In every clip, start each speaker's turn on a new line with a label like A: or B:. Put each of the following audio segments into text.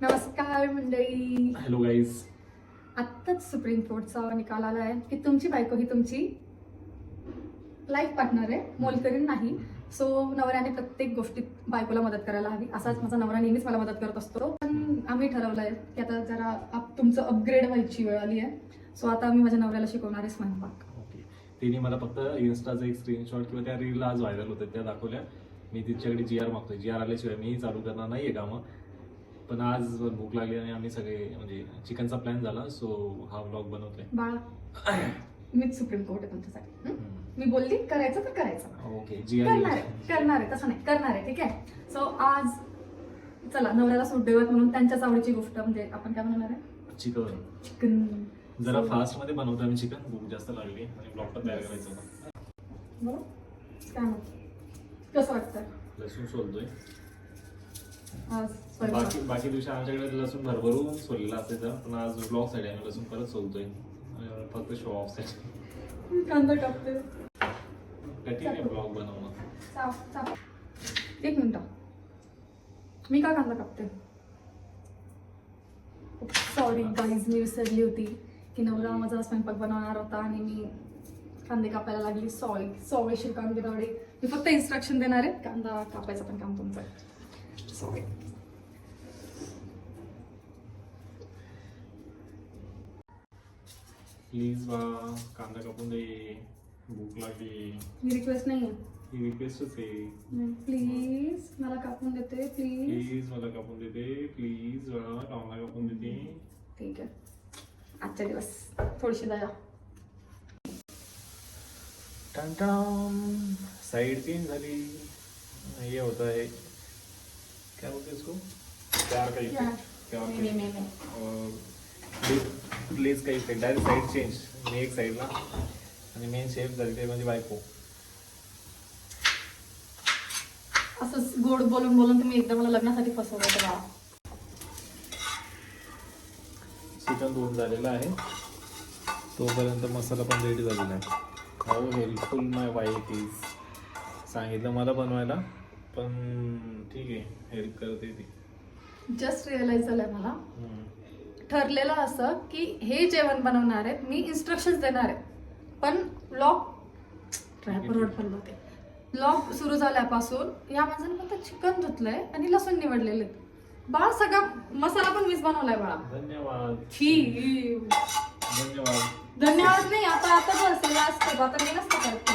A: नमस्कार मंडळी.
B: Hello guys.
A: आत्ताच सुप्रीम कोर्टचा निकाल आला आहे की तुमची बायको ही तुमची लाईफ पार्टनर आहे, मोलकरीण नाही. सो नवऱ्याने प्रत्येक गोष्टीत बायकोला मदत करायला हवी. असाच माझा नवरा नेहमीच मला मदत करत असतो. पण आम्ही ठरवलंय की आता जरा तुमचं अपग्रेड व्हायची वेळ आली आहे. सो आता आम्ही माझ्या नवऱ्याला शिकवणार आहे स्वयंपाक.
B: ओके. तिने मला फक्त इन्स्टाचा एक स्क्रीनशॉट किंवा त्या रील आज व्हायरल होत्या त्या दाखवल्या. मी तिच्याकडे GR मागतोय. GR आल्याशिवाय मी चालू करणार नाहीये कामं. पण आज भूक लागली आणि आम्ही सगळे म्हणजे चिकनचा प्लॅन झाला. सो हा व्लॉग बनवतोय.
A: बाळा मीच सुप्रीम कोर्ट आहे तुमच्यासाठी. मी बोलली करायचं तर करायचं.
B: ओके.
A: करणार आहे तसं नाही, करणार आहे. ठीक आहे. सो आज चला नवऱ्याला सूट देऊयात म्हणून त्यांच्याच आवडीची गोष्ट म्हणजे आपण काय बनवणार आहे? चिकन.
B: जरा फास्ट मध्ये बनवतो आम्ही चिकन. भूक जास्त लागली आणि ब्लॉग पण तयार करायचा होता.
A: बरोबर. काय मग कसं वाटतं?
B: लसूण सोलतोय.
A: आज
B: बाकी दिवशी आमच्याकडे लसूण भरभरून सोललेला असायचा, पण आज ब्लॉग साठी आम्ही लसूण परत सोलतोय फक्त शो ऑफ साठी.
A: कांदा कापते.
B: कठीण आहे ब्लॉग बनवणं.
A: एक मिनिट, मी का कांदा कापते? सॉरी गाईज, मी विसरली होती की नवरा माझा स्वयंपाक बनवणार होता आणि मी कांदे कापायला लागली. सॉरी श्रीकांत गिरावडे. मी फक्त इन्स्ट्रक्शन देणार आहे, कांदा कापायचं पण काम तुमचं आहे. सॉरी.
B: प्लीज बा कांदा कापून दे, भूक लागली.
A: ही रिक्वेस्ट नाही आहे,
B: ही रिक्वेस्टच आहे.
A: प्लीज मला कापून देते.
B: प्लीज मला कापून देते. प्लीज बा कांदा कापून देते.
A: ठीक आहे, आजचा दिवस थोडीशी दया.
B: साइड चेंज झाली. ये होता है क्या बोलते हैं इसको, प्यार का इफेक्ट. प्लीज का इफेक्ट. Direct side change. मी एक साइडला आणि मेन शेफ झाली ते माझी बायको.
A: असंच गोड बोलून बोलून तुम्ही एकदा मला लग्नासाठी फसवलं होतं बाळा.
B: चिकन धुवून झालेलं आहे, तोपर्यंत मसाला पण रेडी झालेला आहे. How helpful my wife is. सांगितलं मला बनवायला, पण ठीक आहे, हेल्प करते ती.
A: जस्ट रिअलाइज झालंय मला. ठरलेलं असं की हे जेवण बनवणार आहेत, मी इन्स्ट्रक्शन्स देणार आहे. पण ब्लॉग सुरू झाल्यापासून या माणसाने फक्त चिकन धुतलंय आणि लसूण निवडलेले. बाळा सगळा मसाला पण मीच बनवलाय बाळा.
B: धन्यवाद.
A: धन्यवाद नाही, आता बस लास्ट. आता मी नसतं करत.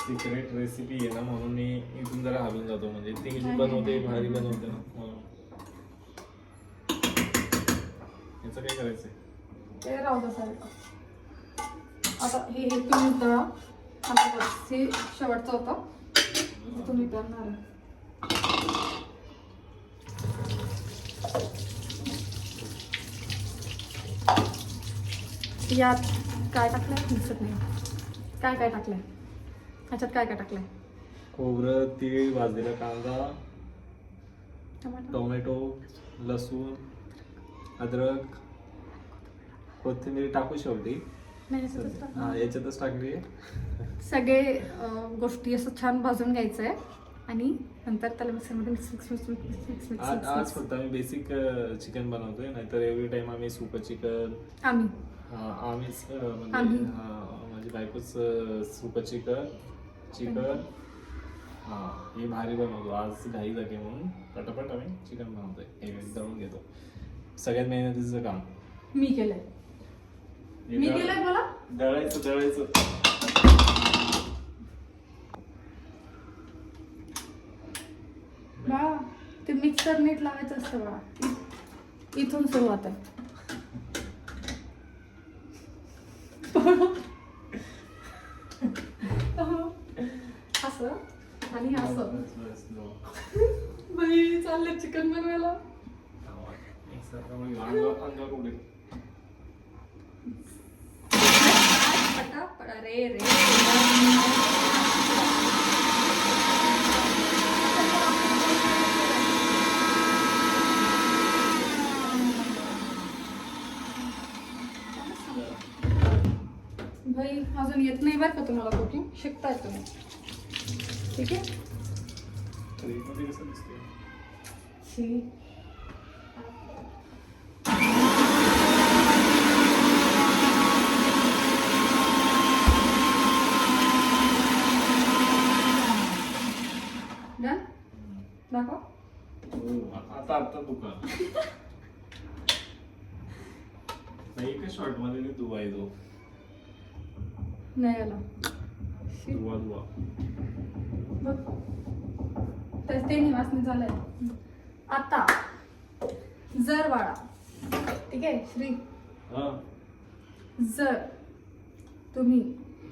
B: सिक्रेट रेसिपी आहे ना, म्हणून मी इथून जरा हलून जातो. म्हणजे ती बनवते, भारी बनवते ना. याचं काय करायचंय?
A: ते राहू दे सारखं. आता हे तुम्ही दळा. हे शेवटचं होतं, तुम्ही करणार आहे. यात काय टाकलंय दिसत नाही. काय टाकलंय ह्याच्यात? काय टाकलंय?
B: खोबरं, तीळ, भाजलेला कांदा, टोमॅटो, लसूण, अद्रक, कोथिंबीर टाकू शेवटी. याच्यातच टाकली.
A: सगळे गोष्टी असं छान भाजून घ्यायचंय आणि नंतर त्याला मिक्सरमध्ये मिक्स.
B: आज फक्त आम्ही बेसिक चिकन बनवतोय, नाहीतर एव्हरी टाइम आम्ही सुप चिकन. आम्हीच म्हणजे माझी बायकोच सुप चिकन हे भारी बनवतो. आज घाई जागे म्हणून पटापट आम्ही चिकन बनवतोय. हे दळून घेतो. सगळ्यात मेहनतीचं काम
A: मी केलंय. मला
B: दळायचं.
A: बाळा ते मिक्सर नीट लावायचं असतं बाळा. इथून सुरुवात आहे. असं आणि असं. बाई चाललंय चिकन बनवायला. रे भाई अजून येत नाही बरं का तुम्हाला कुकिंग. शिकताय तुम्ही. ठीक आहे. छी. Done? दाखव.
B: आता दुकान नाही का शॉर्ट मध्ये नाही दुवा आहे तो.
A: नाही आला.
B: दुवा दुवा
A: बघ. तर ते निवासनी झालंय. आता जर वाळा, ठीक आहे श्री,
B: हा
A: जर तुम्ही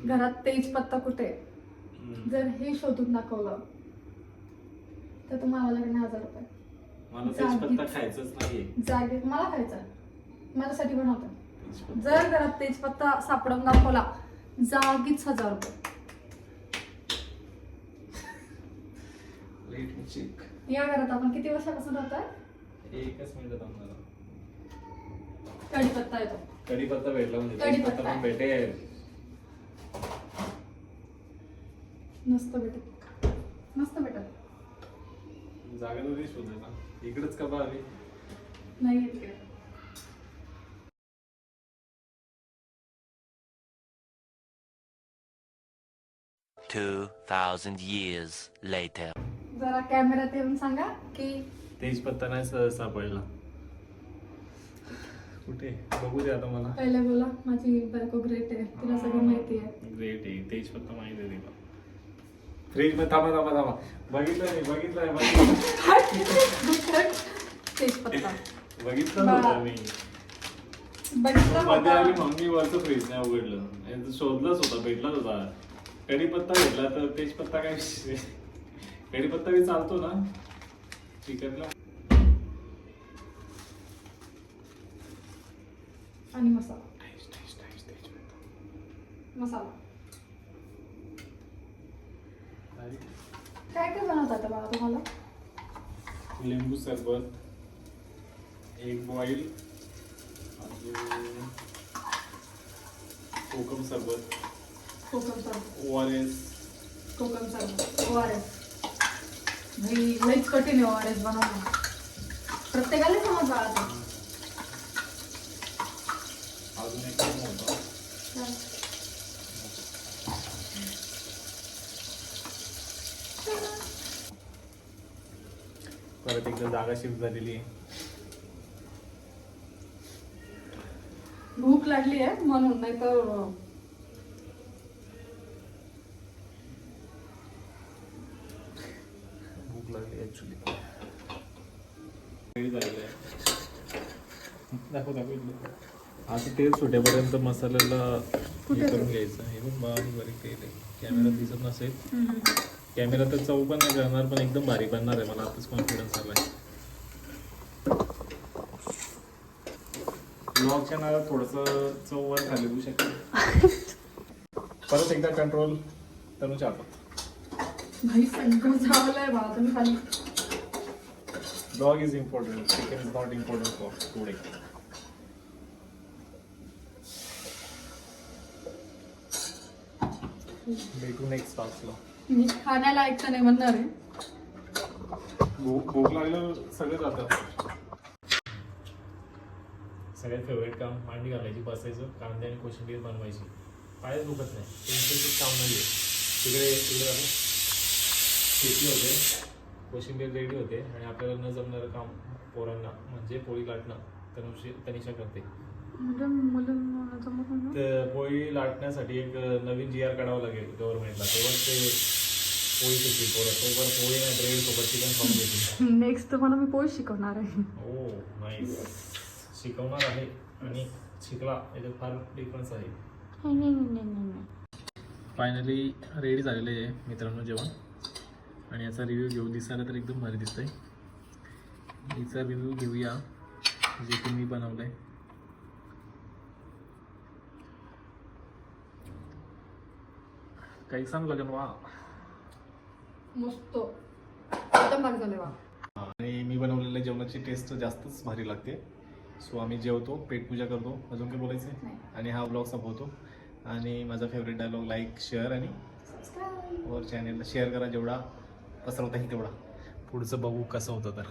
A: घरात तेजपत्ता कुठे जर हे शोधून दाखवलं तर तुम्हाला लागणार 1000 रुपये.
B: मला तेजपत्ता खायचंच नाहीये.
A: जागे मला खायचा, माझ्यासाठी बनवतो. जर घरात तेजपत्ता सापडून दाखवला जागीच 1000 रुपये.
B: Let me check.
A: या घरात आपण किती वर्षापासून राहतोय?
B: एकच मिनिट थांबणार.
A: कढीपत्ता येतो.
B: कढीपत्ता भेटला म्हणजे
A: कढीपत्ता.
B: तेजपत्ता पण भेटेल.
A: मस्त भेटत, मस्त भेटत.
B: जागा तर नाही शोधायला. इकडेच का बा आली?
A: नाही आहे तिकडे.
C: $2,000 years later.
A: जरा कॅमेऱ्यात येऊन सांगा की
B: तेजपत्ता नाही सापडला. कुठे बघू दे आता मला.
A: पहिले बोला माझी बायको ग्रेट आहे, तिला सगळं माहिती आहे.
B: ग्रेट आहे. तेजपत्ता माहिती आहे तिला. फ्रीज मध्ये थांबा. बघितलं नाही
A: तेजपत्ता
B: बघितलं होतं मी.
A: बघितलं
B: मध्ये आली
A: होता.
B: मम्मी वरचं फ्रीज नाही उघडलं. आणि शोधलंच होता, भेटलाच होता. कढीपत्ता भेटला तर तेजपत्ता काय विषय. कढीपत्ता बी चालतो ना चिकनला.
A: आणि मसाला मसाला काय काय बनवतात बाबा तुम्हाला?
B: लिंबू सरबत, एग बॉईल, कोकम सरबत,
A: कोकम सरबत,
B: ORS.
A: कोकम सरबत, ORS. भाई लईच कठीण आहे ORS बनवणं. प्रत्येकाला समज बाळा.
B: अजून एक काम होतं. परत एकदा जागा शिफ्ट झालेली आहे.
A: भूक लागली आहे म्हणून, नाही तर
B: भूक लागली ऍक्च्युली. रेडी झालेलं आहे. दाखव इथलं. आता तेल सुटेपर्यंत मसाल्याला हे करून घ्यायचं. हे पण बारीक तेल आहे. कॅमेरा दिसत नसेल. कॅमेरा तर चव पण नाही करणार, पण एकदम भारी बनणार आहे. मला आताच कॉन्फिडन्स आलाय. ब्लॉगच्या नावात थोडंसं चव वर खाली होऊ शकते. परत एकदा कंट्रोल तनुच्या हातात.
A: भाई सगळं झालंय बाळा तुम्ही खाली.
B: Dog is important. Chicken is not important for today. भेटू नेक्स्ट टास्कला.
A: मी खाण्याला ऐकतं नाही म्हणणार आहे.
B: भूक लागलं सगळं जातं. सगळ्यात फेवरेट काम मांडी घालायची, बसायचं, कांदे आणि कोशिंबीर बनवायची. पायच दुखत नाही. टेन्शनचं काम नाही आहे. तिकडे शेती होते, कोशिंबीर रेडी होते आणि आपल्याला न जमणारं काम पोरांना म्हणजे पोळी लाटणं तनिषा करते. तर पोळी लाटण्यासाठी एक नवीन GR काढावं लागेल गव्हर्नमेंटला, तेव्हाच ते पोळी शिकतील पोरं. तोवर पोळी नाही ब्रेड सोबत चिकन खाऊन घेतील.
A: नेक्स्ट तुम्हाला मी पोळी शिकवणार आहे.
B: हो नाईस. शिकवणार आहे आणि शिकला याच्यात फार डिफरन्स आहे. फायनली रेडी झालेलं आहे मित्रांनो जेवण. आणि याचा रिव्ह्यू घेऊ. दिसायला तर एकदम भारी दिसतंय. याचा रिव्ह्यू घेऊया जे की मी बनवलंय. काही सांगू लागेल वा.
A: मस्त एकदम भारी झाले वा.
B: आणि मी बनवलेल्या जेवणाची टेस्ट जास्तच भारी लागते. सो आम्ही जेवतो, पेटपूजा करतो. अजून काय बोलायचं आहे? आणि हा ब्लॉग संपवतो. आणि माझा फेवरेट डायलॉग लाईक, शेअर आणि वर चॅनेलला शेअर करा. जेवढा पसरवता येईल तेवढा. पुढचं बघू कसं होतं तर.